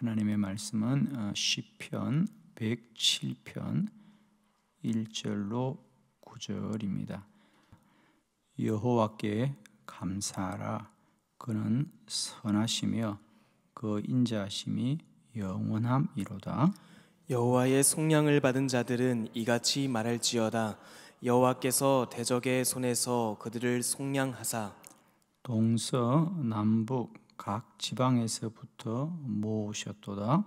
하나님의 말씀은 시편 107편 1절로 9절입니다. 여호와께 감사하라. 그는 선하시며 그 인자하심이 영원함이로다. 여호와의 속량을 받은 자들은 이같이 말할지어다. 여호와께서 대적의 손에서 그들을 속량하사 동서남북 각 지방에서부터 모으셨도다.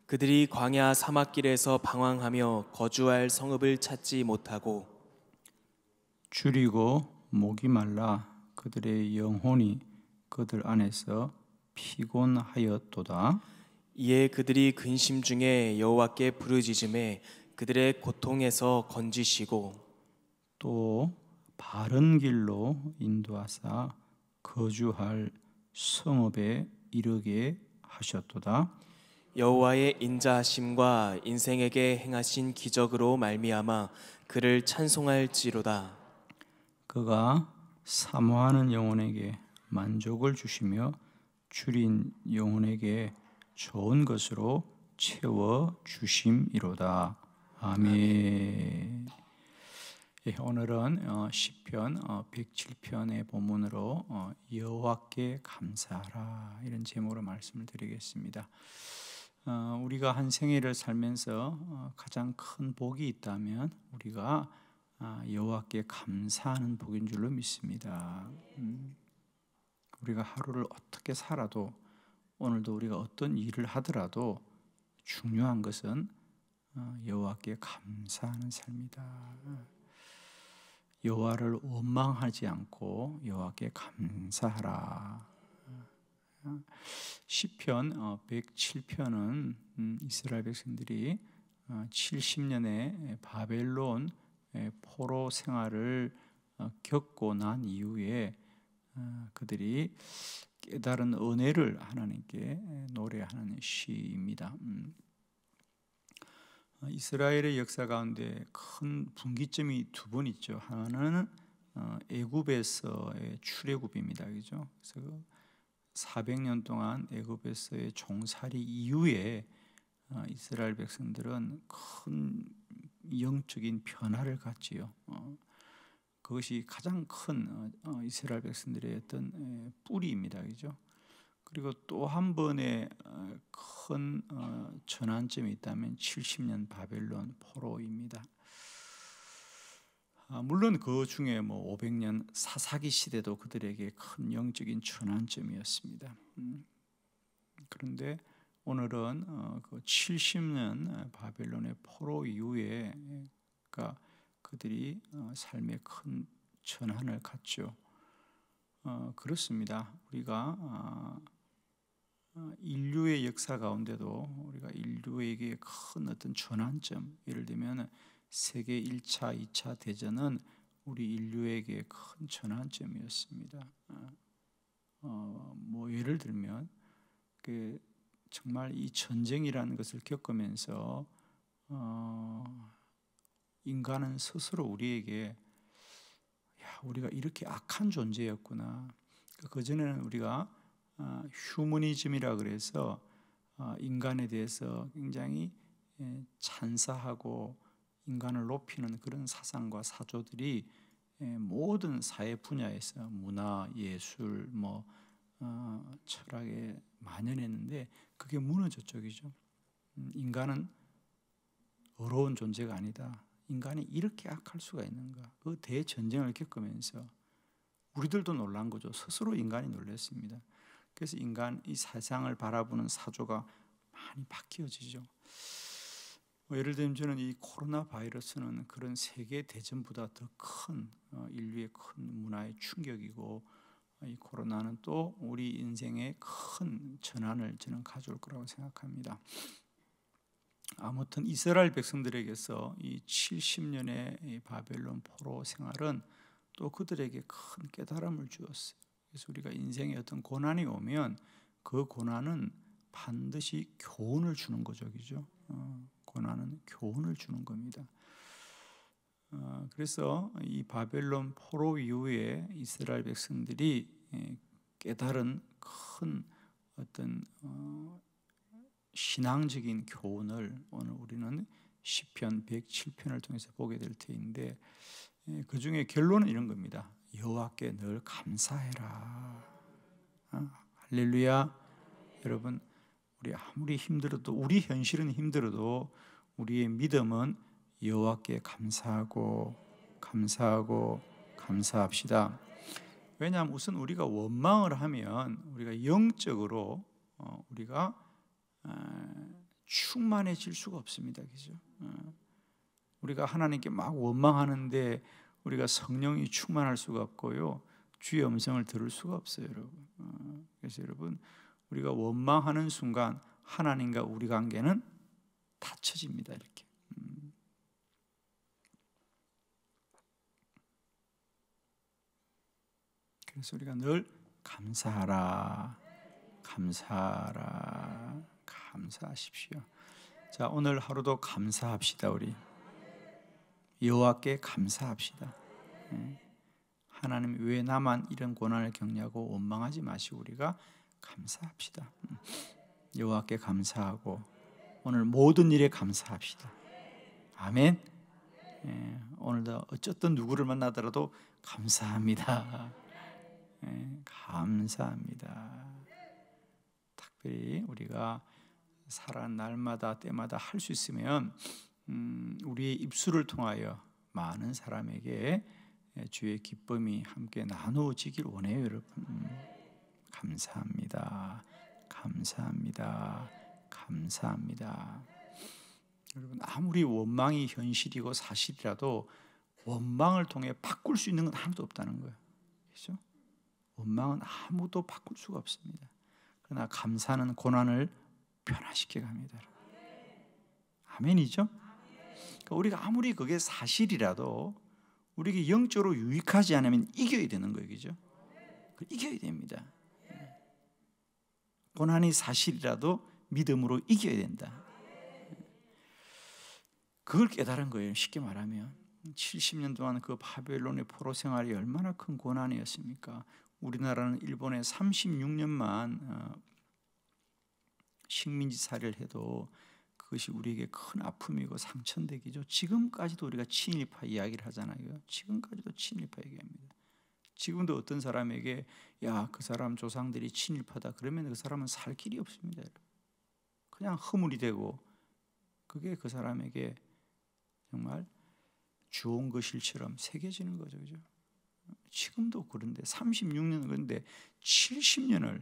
그들이 광야 사막길에서 방황하며 거주할 성읍을 찾지 못하고 줄이고 목이 말라 그들의 영혼이 그들 안에서 피곤하였도다. 이에 그들이 근심 중에 여호와께 부르짖음에 그들의 고통에서 건지시고 또 바른 길로 인도하사 거주할 성읍에 이르게 하셨도다. 여호와의 인자하심과 인생에게 행하신 기적으로 말미암아 그를 찬송할지로다. 그가 사모하는 영혼에게 만족을 주시며 줄인 영혼에게 좋은 것으로 채워 주심이로다. 아멘. 오늘은 시편 107편의 본문으로 여호와께 감사하라 이런 제목으로 말씀을 드리겠습니다. 우리가 한 생애를 살면서 가장 큰 복이 있다면 우리가 여호와께 감사하는 복인 줄로 믿습니다. 우리가 하루를 어떻게 살아도 오늘도 우리가 어떤 일을 하더라도 중요한 것은 여호와께 감사하는 삶이다. 여호와를 원망하지 않고 여호와께 감사하라. 시편 107편은 이스라엘 백성들이 70년의 바벨론 포로 생활을 겪고 난 이후에 그들이 깨달은 은혜를 하나님께 노래하는 시입니다. 이스라엘의 역사 가운데 큰 분기점이 두 번 있죠. 하나는 애굽에서의 출애굽입니다. 그죠? 그래서 400년 동안 애굽에서의 종살이 이후에 이스라엘 백성들은 큰 영적인 변화를 갖지요. 그것이 가장 큰 이스라엘 백성들의 어떤 뿌리입니다. 그죠? 그리고 또 한 번의 큰 전환점이 있다면 70년 바벨론 포로입니다. 물론 그 중에 500년 사사기 시대도 그들에게 큰 영적인 전환점이었습니다. 그런데 오늘은 그 70년 바벨론의 포로 이후에 그들이 삶의 큰 전환을 갖죠. 그렇습니다. 우리가 인류의 역사 가운데도 우리가 인류에게 큰 어떤 전환점, 예를 들면 세계 1차, 2차 대전은 우리 인류에게 큰 전환점이었습니다. 예를 들면 정말 이 전쟁이라는 것을 겪으면서 인간은 스스로 우리에게 우리가 이렇게 악한 존재였구나. 그전에는 우리가 휴머니즘이라 그래서 인간에 대해서 굉장히 찬사하고 인간을 높이는 그런 사상과 사조들이 모든 사회 분야에서 문화, 예술, 철학에 만연했는데 그게 무너졌죠. 그죠? 인간은 어려운 존재가 아니다. 인간이 이렇게 악할 수가 있는가? 그 대전쟁을 겪으면서 우리들도 놀란 거죠. 스스로 인간이 놀랐습니다. 그래서 이 세상을 바라보는 사조가 많이 바뀌어지죠. 예를 들면 저는 이 코로나 바이러스는 그런 세계 대전보다 더 큰 인류의 큰 문화의 충격이고 이 코로나는 또 우리 인생에 큰 전환을 저는 가져올 거라고 생각합니다. 아무튼 이스라엘 백성들에게서 이 70년의 이 바벨론 포로 생활은 또 그들에게 큰 깨달음을 주었어요. 그래서 우리가 인생에 어떤 고난이 오면 그 고난은 반드시 교훈을 주는 거죠. 그죠? 고난은 교훈을 주는 겁니다. 그래서 이 바벨론 포로 이후에 이스라엘 백성들이 깨달은 큰 어떤 신앙적인 교훈을 오늘 우리는 시편 107편을 통해서 보게 될 터인데, 그 중에 결론은 이런 겁니다. 여호와께 늘 감사해라. 할렐루야. 여러분, 우리 아무리 힘들어도, 우리 현실은 힘들어도 우리의 믿음은 여호와께 감사하고 감사합시다. 왜냐하면 우선 우리가 원망을 하면 우리가 영적으로 우리가 충만해질 수가 없습니다. 그죠? 우리가 하나님께 막 원망하는데 우리가 성령이 충만할 수가 없고요, 주의 음성을 들을 수가 없어요, 여러분. 그래서 여러분, 우리가 원망하는 순간 하나님과 우리 관계는 닫혀집니다. 이렇게. 그래서 우리가 늘 감사하라. 감사하십시오. 자, 오늘 하루도 감사합시다. 우리 여호와께 감사합시다. 하나님, 왜 나만 이런 고난을 겪냐고 원망하지 마시고 우리가 감사합시다. 여호와께 감사하고 오늘 모든 일에 감사합시다. 아멘. 오늘도 어쨌든 누구를 만나더라도 감사합니다. 감사합니다. 특별히 우리가 살아가는 날마다 때마다 할 수 있으면 우리의 입술을 통하여 많은 사람에게 주의 기쁨이 함께 나누어지길 원해요, 여러분. 감사합니다. 여러분, 아무리 원망이 현실이고 사실이라도 원망을 통해 바꿀 수 있는 건 아무도 없다는 거예요. 그렇죠? 원망은 아무도 바꿀 수가 없습니다. 그러나 감사는 고난을 변화시켜 갑니다. 아멘이죠? 그러니까 우리가 아무리 그게 사실이라도 우리에게 영적으로 유익하지 않으면 이겨야 되는 거예요. 그죠? 이겨야 됩니다. 고난이 사실이라도 믿음으로 이겨야 된다. 그걸 깨달은 거예요. 쉽게 말하면 70년 동안 그 바벨론의 포로 생활이 얼마나 큰 고난이었습니까? 우리나라는 일본에 36년만 식민지 살이를 해도 그것이 우리에게 큰 아픔이고 상처되기죠. 지금까지도 우리가 친일파 이야기를 하잖아요. 지금까지도 친일파 얘기합니다. 지금도 어떤 사람에게 야, 그 사람 조상들이 친일파다 그러면 그 사람은 살 길이 없습니다. 그냥 허물이 되고 그게 그 사람에게 정말 좋은 것일처럼 새겨지는 거죠. 그죠? 지금도 그런데 36년 그런데 70년을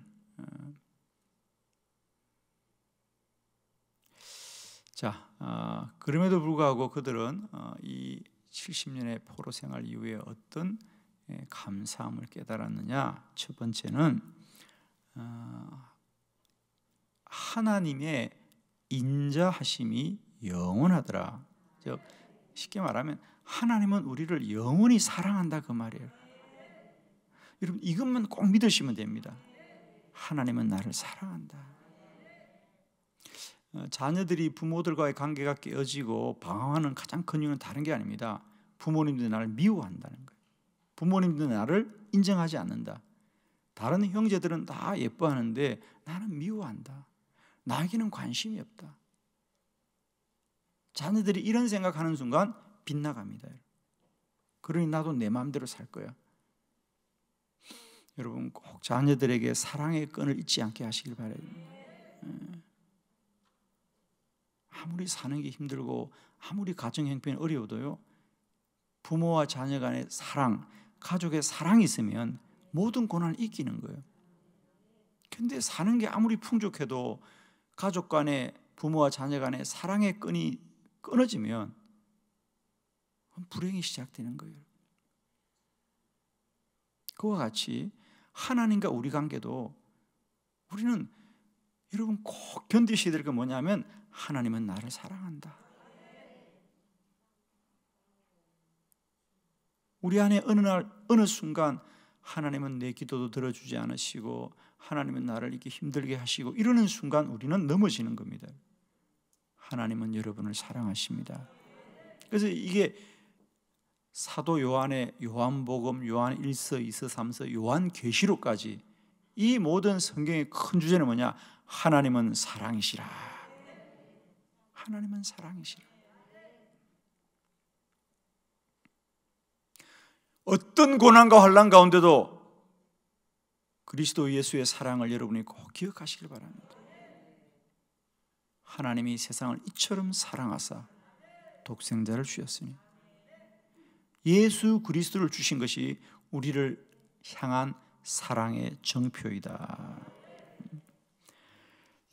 그럼에도 불구하고 그들은 이 70년의 포로 생활 이후에 어떤 감사함을 깨달았느냐? 첫 번째는 하나님의 인자하심이 영원하더라. 즉 쉽게 말하면 하나님은 우리를 영원히 사랑한다 그 말이에요. 여러분, 이것만 꼭 믿으시면 됩니다. 하나님은 나를 사랑한다. 자녀들이 부모들과의 관계가 깨어지고 방황하는 가장 큰 이유는 다른 게 아닙니다. 부모님들이 나를 미워한다는 거예요. 부모님들은 나를 인정하지 않는다. 다른 형제들은 다 예뻐하는데 나는 미워한다. 나에게는 관심이 없다. 자녀들이 이런 생각하는 순간 빗나갑니다. 그러니 나도 내 마음대로 살 거야. 여러분, 꼭 자녀들에게 사랑의 끈을 잊지 않게 하시길 바라요. 아무리 사는 게 힘들고 아무리 가정 형편이 어려워도요, 부모와 자녀 간의 사랑, 가족의 사랑이 있으면 모든 고난을 이기는 거예요. 근데 사는 게 아무리 풍족해도 가족 간의, 부모와 자녀 간의 사랑의 끈이 끊어지면 불행이 시작되는 거예요. 그와 같이 하나님과 우리 관계도 우리는 여러분 꼭 견디셔야 될 게 뭐냐면 하나님은 나를 사랑한다. 우리 안에 어느 날 어느 순간 하나님은 내 기도도 들어주지 않으시고 하나님은 나를 이렇게 힘들게 하시고 이러는 순간 우리는 넘어지는 겁니다. 하나님은 여러분을 사랑하십니다. 그래서 이게 사도 요한의 요한복음, 요한 1서, 2서, 3서, 요한 계시록까지 이 모든 성경의 큰 주제는 뭐냐? 하나님은 사랑이시라 하나님은 사랑이시라. 어떤 고난과 환난 가운데도 그리스도 예수의 사랑을 여러분이 꼭 기억하시길 바랍니다. 하나님이 세상을 이처럼 사랑하사 독생자를 주셨으니 예수 그리스도를 주신 것이 우리를 향한 사랑의 정표이다.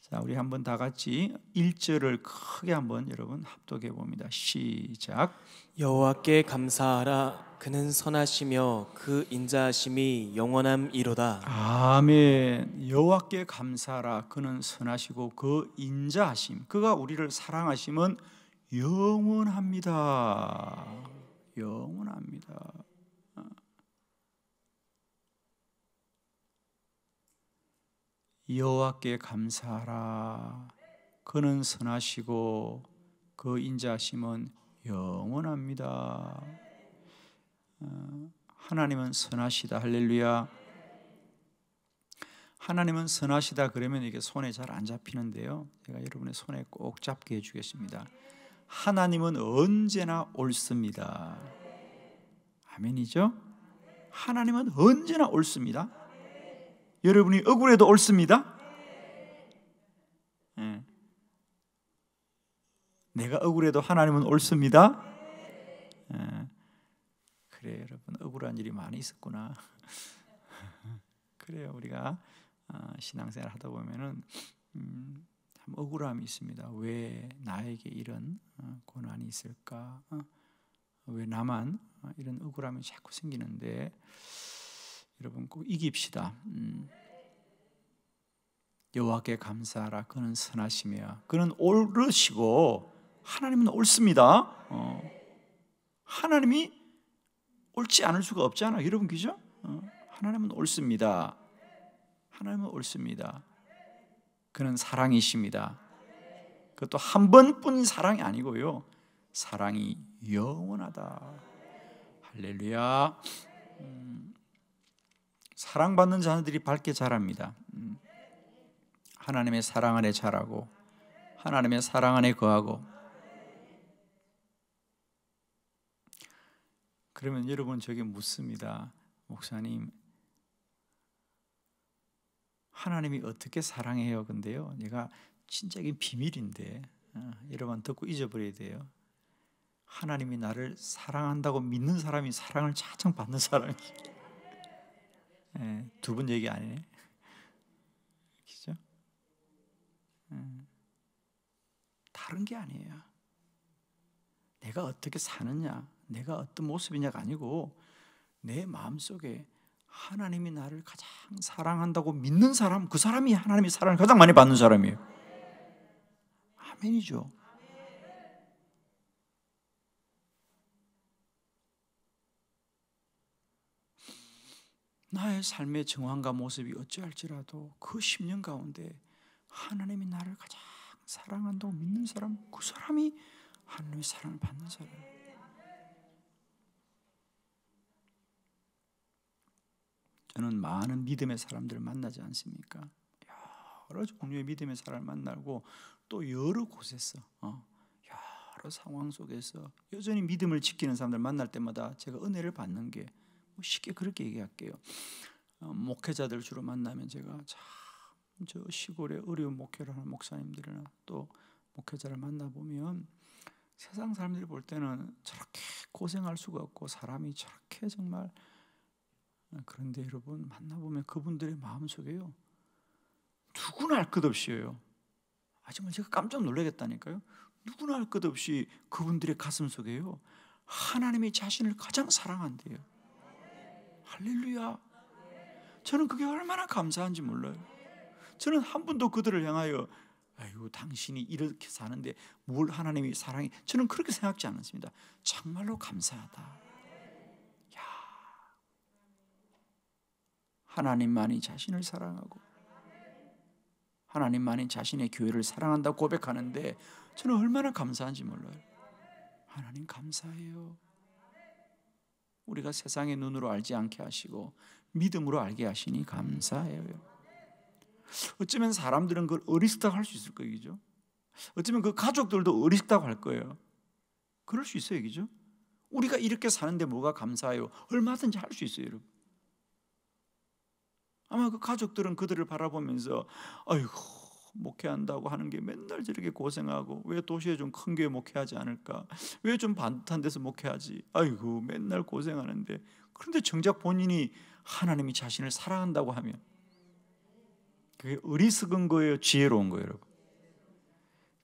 자, 우리 한번 다 같이 1절을 크게 한번 여러분 합독해 봅니다. 시작. 여호와께 감사하라. 그는 선하시며 그 인자하심이 영원함이로다. 아멘. 여호와께 감사하라. 그는 선하시고 그 인자하심, 그가 우리를 사랑하심은 영원합니다. 영원합니다. 여호와께 감사하라. 그는 선하시고 그 인자하심은 영원합니다. 하나님은 선하시다. 할렐루야. 하나님은 선하시다 그러면 이게 손에 잘 안 잡히는데요, 제가 여러분의 손에 꼭 잡게 해주겠습니다. 하나님은 언제나 옳습니다. 아멘이죠? 하나님은 언제나 옳습니다. 여러분이 억울해도 옳습니다. 네. 내가 억울해도 하나님은 옳습니다. 네. 그래, 여러분 억울한 일이 많이 있었구나. 그래요. 우리가 신앙생활 하다 보면은 참 억울함이 있습니다. 왜 나에게 이런 고난이 있을까? 왜 나만 이런 억울함이 자꾸 생기는데, 여러분 꼭 이깁시다. 여호와께 감사하라. 그는 선하시며 그는 옳으시고 하나님은 옳습니다. 하나님이 옳지 않을 수가 없잖아요. 여러분 그죠? 하나님은 옳습니다. 하나님은 옳습니다. 그는 사랑이십니다. 그것도 한 번뿐인 사랑이 아니고요, 사랑이 영원하다. 할렐루야. 사랑받는 자녀들이 밝게 자랍니다. 하나님의 사랑 안에 자라고 하나님의 사랑 안에 거하고. 그러면 여러분 저게 묻습니다. 목사님, 하나님이 어떻게 사랑해요? 근데요, 내가 진짜 이게 비밀인데 여러분 듣고 잊어버려야 돼요. 하나님이 나를 사랑한다고 믿는 사람이 사랑을 차창 받는 사람이에요. 두 번 얘기 아니네. 그죠? 다른 게 아니에요. 내가 어떻게 사느냐, 내가 어떤 모습이냐가 아니고 내 마음속에 하나님이 나를 가장 사랑한다고 믿는 사람, 그 사람이 하나님의 사랑을 가장 많이 받는 사람이에요. 아멘이죠. 나의 삶의 정황과 모습이 어찌할지라도 그 10년 가운데 하나님이 나를 가장 사랑한다고 믿는 사람, 그 사람이 하나님의 사랑을 받는 사람이에요. 저는 많은 믿음의 사람들을 만나지 않습니까? 여러 종류의 믿음의 사람을 만나고 또 여러 곳에서 여러 상황 속에서 여전히 믿음을 지키는 사람들 만날 때마다 제가 은혜를 받는 게, 쉽게 그렇게 얘기할게요. 목회자들 주로 만나면 제가 참 저 시골에 어려운 목회를 하는 목사님들이나 또 목회자를 만나보면 세상 사람들이 볼 때는 저렇게 고생할 수가 없고 사람이 저렇게 정말, 그런데 여러분 만나보면 그분들의 마음속에요, 누구나 할 것 없이요, 정말 제가 깜짝 놀라겠다니까요, 누구나 할 것 없이 그분들의 가슴 속에요 하나님이 자신을 가장 사랑한대요. 할렐루야. 저는 그게 얼마나 감사한지 몰라요. 저는 한 번도 그들을 향하여 아이고 당신이 이렇게 사는데 뭘 하나님이 사랑해, 저는 그렇게 생각지 않습니다. 정말로 감사하다. 야, 하나님만이 자신을 사랑하고 하나님만이 자신의 교회를 사랑한다고 고백하는데 저는 얼마나 감사한지 몰라요. 하나님 감사해요. 우리가 세상의 눈으로 알지 않게 하시고 믿음으로 알게 하시니 감사해요. 어쩌면 사람들은 그걸 어리석다고 할 수 있을 거예요. 어쩌면 그 가족들도 어리석다고 할 거예요. 그럴 수 있어요, 그죠? 우리가 이렇게 사는데 뭐가 감사해요? 얼마든지 할 수 있어요, 여러분. 아마 그 가족들은 그들을 바라보면서 아이고, 목회한다고 하는 게 맨날 저렇게 고생하고 왜 도시에 좀 큰 교회 목회하지 않을까? 왜 좀 반듯한 데서 목회하지? 아이고, 맨날 고생하는데. 그런데 정작 본인이 하나님이 자신을 사랑한다고 하면 그게 어리석은 거예요, 지혜로운 거예요, 여러분?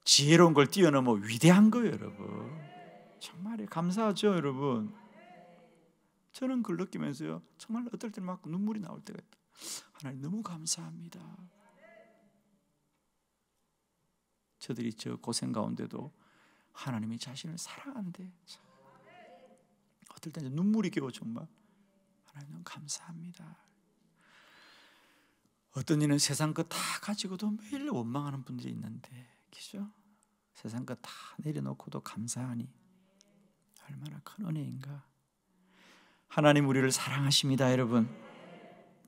지혜로운 걸 뛰어넘어 위대한 거예요, 여러분. 정말 감사하죠, 여러분. 저는 그걸 느끼면서요, 정말 어떨 때는 막 눈물이 나올 때가 있다. 하나님 너무 감사합니다. 저들이 저 고생 가운데도 하나님이 자신을 사랑한대. 어떨 때는 눈물이 겨워. 정말 하나님 너무 감사합니다. 어떤 이는 세상 것 다 가지고도 매일 원망하는 분들이 있는데, 그죠? 세상 것 다 내려놓고도 감사하니 얼마나 큰 은혜인가. 하나님 우리를 사랑하십니다, 여러분.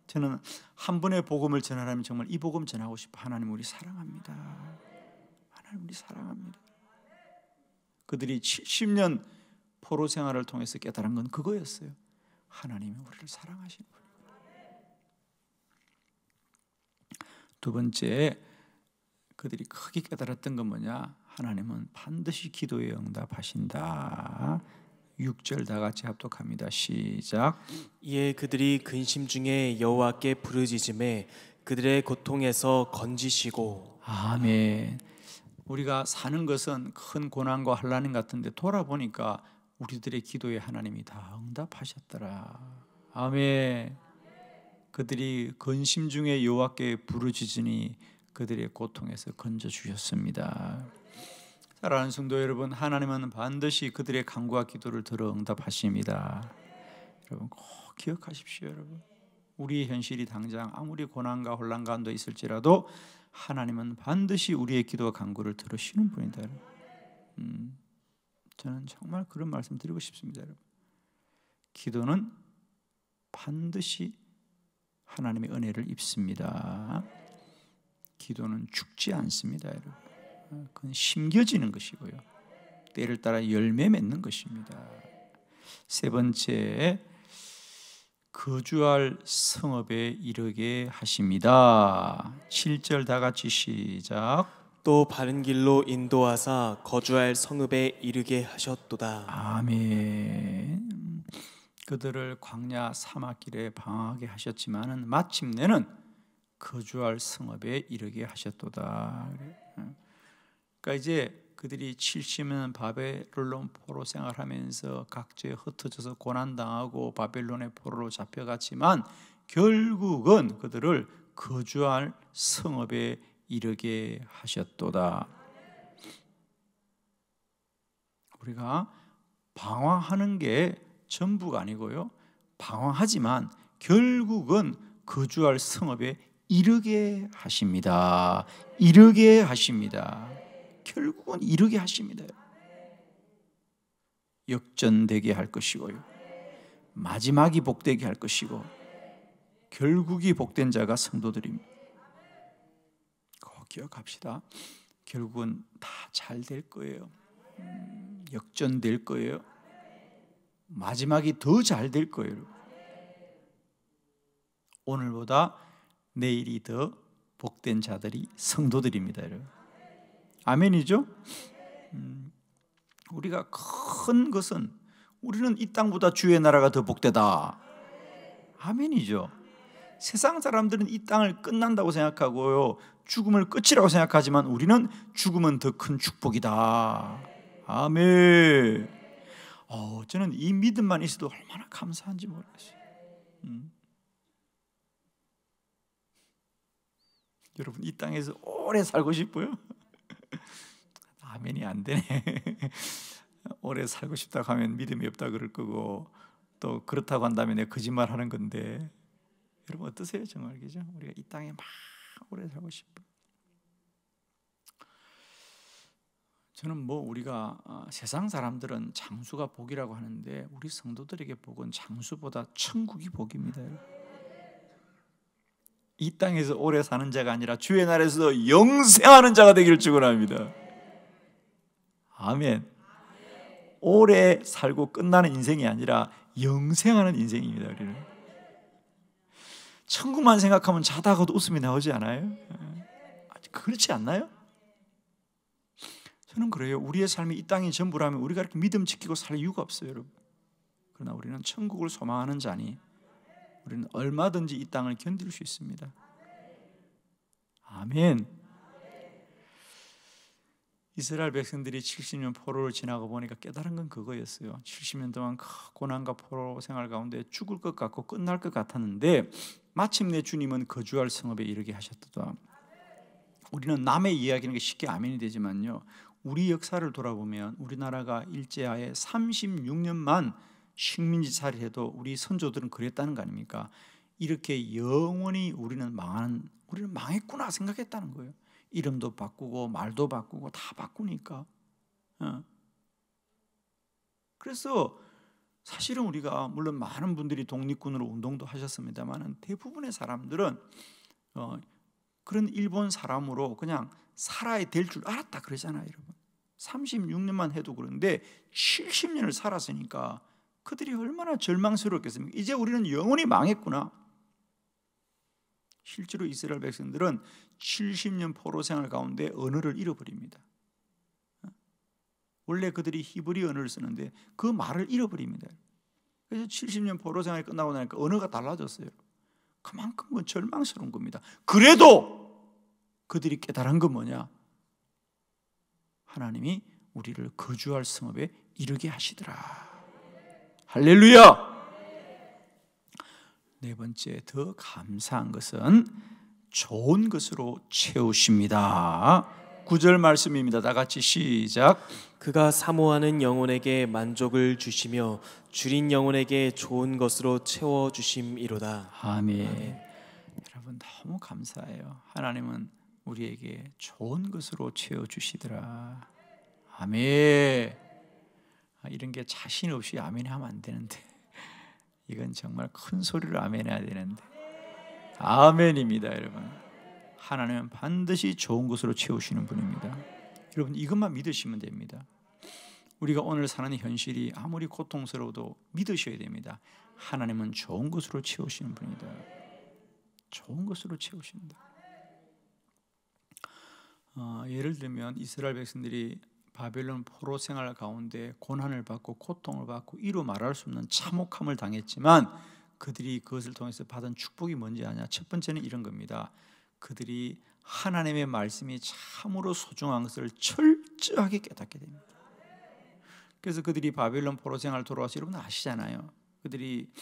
저는 한 분의 복음을 전하려면 정말 이 복음 전하고 싶어. 하나님 우리 사랑합니다. 하나님 우리 사랑합니다. 그들이 70년 포로 생활을 통해서 깨달은 건 그거였어요. 하나님이 우리를 사랑하시는 분. 두 번째, 그들이 크게 깨달았던 건 뭐냐? 하나님은 반드시 기도에 응답하신다. 6절 다 같이 합독합니다. 시작. 이에 그들이 근심 중에 여호와께 부르짖음에 그들의 고통에서 건지시고. 아멘. 우리가 사는 것은 큰 고난과 환난 같은데 돌아보니까 우리들의 기도에 하나님이 다 응답하셨더라. 아멘. 그들이 근심 중에 여호와께 부르짖으니 그들의 고통에서 건져 주셨습니다. 사랑하는 성도 여러분, 하나님은 반드시 그들의 간구와 기도를 들어 응답하십니다. 여러분 꼭 기억하십시오. 여러분, 우리의 현실이 당장 아무리 고난과 혼란 가운데 있을지라도 하나님은 반드시 우리의 기도와 간구를 들으시는 분이다. 저는 정말 그런 말씀 드리고 싶습니다. 여러분, 기도는 반드시 하나님의 은혜를 입습니다. 기도는 죽지 않습니다, 여러분. 그건 심겨지는 것이고요, 때를 따라 열매 맺는 것입니다. 세 번째, 거주할 성읍에 이르게 하십니다. 7절 다 같이 시작. 또 바른 길로 인도하사 거주할 성읍에 이르게 하셨도다. 아멘. 그들을 광야 사막길에 방황하게 하셨지만은 마침내는 거주할 성읍에 이르게 하셨도다. 그러니까 이제 그들이 70년 바벨론 포로 생활하면서 각지에 흩어져서 고난당하고 바벨론의 포로로 잡혀갔지만 결국은 그들을 거주할 성읍에 이르게 하셨도다. 우리가 방황하는 게 전부가 아니고요, 방황하지만 결국은 거주할 성읍에 이르게 하십니다. 이르게 하십니다. 결국은 이르게 하십니다. 역전되게 할 것이고요, 마지막이 복되게 할 것이고, 결국이 복된 자가 성도들입니다. 꼭 기억합시다. 결국은 다 잘 될 거예요. 역전될 거예요. 마지막이 더 잘 될 거예요. 오늘보다 내일이 더 복된 자들이 성도들입니다, 여러분. 아멘이죠? 우리가 큰 것은 우리는 이 땅보다 주의 나라가 더 복되다. 아멘이죠? 세상 사람들은 이 땅을 끝난다고 생각하고요, 죽음을 끝이라고 생각하지만 우리는 죽음은 더 큰 축복이다. 아멘. 저는 이 믿음만 있어도 얼마나 감사한지 모르겠어요. 여러분, 이 땅에서 오래 살고 싶어요? 아멘이 안 되네. 오래 살고 싶다고 하면 믿음이 없다 그럴 거고, 또 그렇다고 한다면 내가 거짓말 하는 건데, 여러분 어떠세요? 정말, 그죠? 우리가 이 땅에 막 오래 살고 싶어요. 저는 우리가 세상 사람들은 장수가 복이라고 하는데 우리 성도들에게 복은 장수보다 천국이 복입니다. 이 땅에서 오래 사는 자가 아니라 주의 나라에서 영생하는 자가 되기를 축원합니다. 아멘. 오래 살고 끝나는 인생이 아니라 영생하는 인생입니다. 우리는 천국만 생각하면 자다가도 웃음이 나오지 않아요? 그렇지 않나요? 저는 그래요. 우리의 삶이 이 땅이 전부라면 우리가 이렇게 믿음 지키고 살 이유가 없어요, 여러분. 그러나 우리는 천국을 소망하는 자니 우리는 얼마든지 이 땅을 견딜 수 있습니다. 아멘. 이스라엘 백성들이 70년 포로를 지나고 보니까 깨달은 건 그거였어요. 70년 동안 고난과 포로 생활 가운데 죽을 것 같고 끝날 것 같았는데 마침내 주님은 거주할 성읍에 이르게 하셨다. 우리는 남의 이야기는 게 쉽게 아멘이 되지만요, 우리 역사를 돌아보면 우리나라가 일제하에 36년만 식민지 살이를 해도 우리 선조들은 그랬다는 거 아닙니까? 이렇게 영원히 우리는 망했구나 생각했다는 거예요. 이름도 바꾸고 말도 바꾸고 다 바꾸니까. 그래서 사실은 우리가 물론 많은 분들이 독립군으로 운동도 하셨습니다만 대부분의 사람들은 그런 일본 사람으로 그냥 살아야 될 줄 알았다 그러잖아요, 여러분. 36년만 해도 그런데 70년을 살았으니까 그들이 얼마나 절망스러웠겠습니까? 이제 우리는 영원히 망했구나. 실제로 이스라엘 백성들은 70년 포로 생활 가운데 언어를 잃어버립니다. 원래 그들이 히브리 언어를 쓰는데 그 말을 잃어버립니다. 그래서 70년 포로 생활이 끝나고 나니까 언어가 달라졌어요. 그만큼 절망스러운 겁니다. 그래도 그들이 깨달은 건 뭐냐? 하나님이 우리를 거주할 성읍에 이르게 하시더라. 할렐루야! 네 번째, 더 감사한 것은 좋은 것으로 채우십니다. 9절 말씀입니다. 다 같이 시작. 그가 사모하는 영혼에게 만족을 주시며 줄인 영혼에게 좋은 것으로 채워주심이로다. 아멘. 여러분 너무 감사해요. 하나님은 우리에게 좋은 것으로 채워주시더라. 아멘. 이런 게 자신 없이 아멘 하면 안 되는데 이건 정말 큰 소리로 아멘 해야 되는데 아멘입니다. 여러분, 하나님은 반드시 좋은 것으로 채우시는 분입니다. 여러분 이것만 믿으시면 됩니다. 우리가 오늘 사는 현실이 아무리 고통스러워도 믿으셔야 됩니다. 하나님은 좋은 것으로 채우시는 분이다. 좋은 것으로 채우신다. 예를 들면 이스라엘 백성들이 바벨론 포로 생활 가운데 고난을 받고 고통을 받고 이루 말할 수 없는 참혹함을 당했지만 그들이 그것을 통해서 받은 축복이 뭔지 아냐? 첫 번째는 이런 겁니다. 그들이 하나님의 말씀이 참으로 소중한 것을 철저하게 깨닫게 됩니다. 그래서 그들이 바벨론 포로 생활 돌아와서 여러분 아시잖아요. 그들이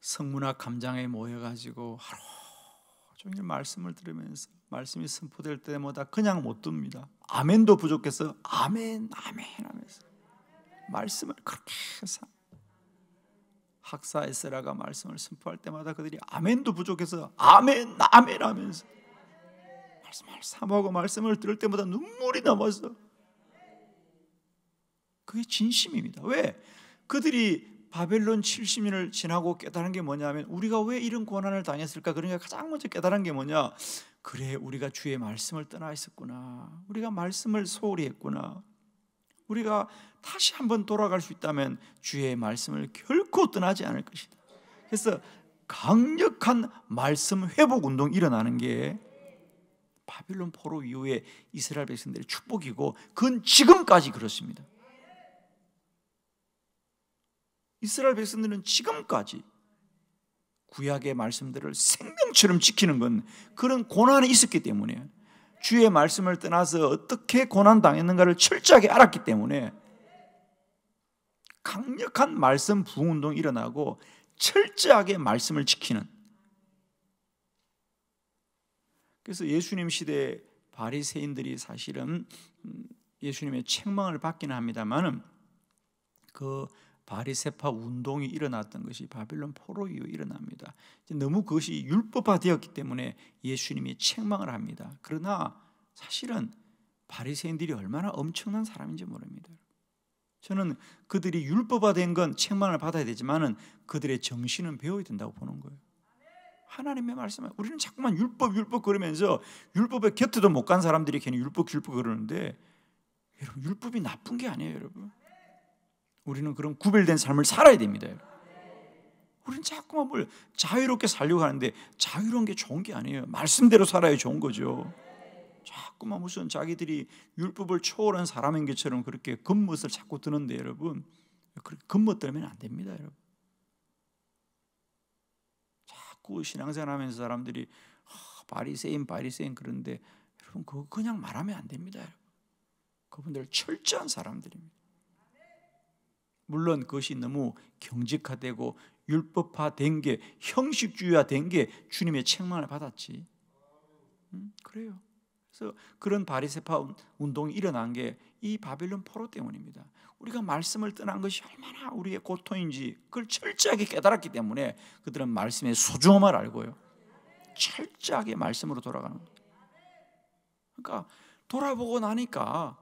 성문학 감장에 모여가지고 하루 종일 말씀을 들으면서 말씀이 선포될 때마다 그냥 못 듭니다. 아멘도 부족해서 아멘 아멘 하면서 말씀을 그렇게 해서 학사 에스라가 말씀을 선포할 때마다 그들이 아멘도 부족해서 아멘 아멘 하면서 말씀을 사모하고 말씀을 들을 때마다 눈물이 나와서 그게 진심입니다. 왜? 그들이 바벨론 70년을 지나고 깨달은 게 뭐냐면 우리가 왜 이런 고난을 당했을까? 그러니까 가장 먼저 깨달은 게 뭐냐? 그래, 우리가 주의 말씀을 떠나 있었구나. 우리가 말씀을 소홀히 했구나. 우리가 다시 한번 돌아갈 수 있다면 주의 말씀을 결코 떠나지 않을 것이다. 그래서 강력한 말씀 회복 운동이 일어나는 게 바벨론 포로 이후에 이스라엘 백성들의 축복이고 그건 지금까지 그렇습니다. 이스라엘 백성들은 지금까지 구약의 말씀들을 생명처럼 지키는 건 그런 고난이 있었기 때문에 주의 말씀을 떠나서 어떻게 고난당했는가를 철저하게 알았기 때문에 강력한 말씀 부흥운동이 일어나고 철저하게 말씀을 지키는. 그래서 예수님 시대의 바리새인들이 사실은 예수님의 책망을 받기는 합니다만 그 바리새파 운동이 일어났던 것이 바벨론 포로 이후에 일어납니다. 너무 그것이 율법화되었기 때문에 예수님이 책망을 합니다. 그러나 사실은 바리새인들이 얼마나 엄청난 사람인지 모릅니다. 저는 그들이 율법화된 건 책망을 받아야 되지만 그들의 정신은 배워야 된다고 보는 거예요. 하나님의 말씀을 우리는 자꾸만 율법 그러면서 율법의 곁에도 못 간 사람들이 괜히 율법 그러는데, 여러분 율법이 나쁜 게 아니에요. 여러분 우리는 그런 구별된 삶을 살아야 됩니다. 여러분. 우리는 자꾸만 뭘 자유롭게 살려고 하는데 자유로운 게 좋은 게 아니에요. 말씀대로 살아야 좋은 거죠. 자꾸만 무슨 자기들이 율법을 초월한 사람인 것처럼 그렇게 겉멋을 자꾸 드는데, 여러분 그렇게 겉멋 들면 안 됩니다. 여러분 자꾸 신앙생활하면서 사람들이 바리새인 그런데, 여러분 그거 그냥 말하면 안 됩니다. 여러분 그분들 철저한 사람들입니다. 물론 그것이 너무 경직화되고 율법화된 게, 형식주의화된 게 주님의 책망을 받았지. 그래요. 그래서 그런 바리새파 운동이 일어난 게 이 바빌론 포로 때문입니다. 우리가 말씀을 떠난 것이 얼마나 우리의 고통인지 그걸 철저하게 깨달았기 때문에 그들은 말씀의 소중함을 알고요, 철저하게 말씀으로 돌아가는 거예요. 그러니까 돌아보고 나니까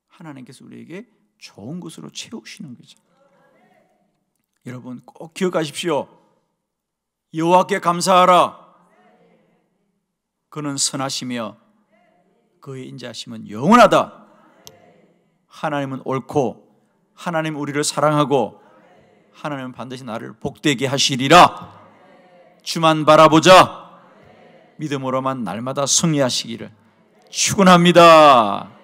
하나님께서 우리에게 좋은 것으로 채우시는 거죠. 여러분 꼭 기억하십시오. 여호와께 감사하라. 그는 선하시며 그의 인자하심은 영원하다. 하나님은 옳고 하나님 우리를 사랑하고 하나님은 반드시 나를 복되게 하시리라. 주만 바라보자. 믿음으로만 날마다 승리하시기를 축원합니다.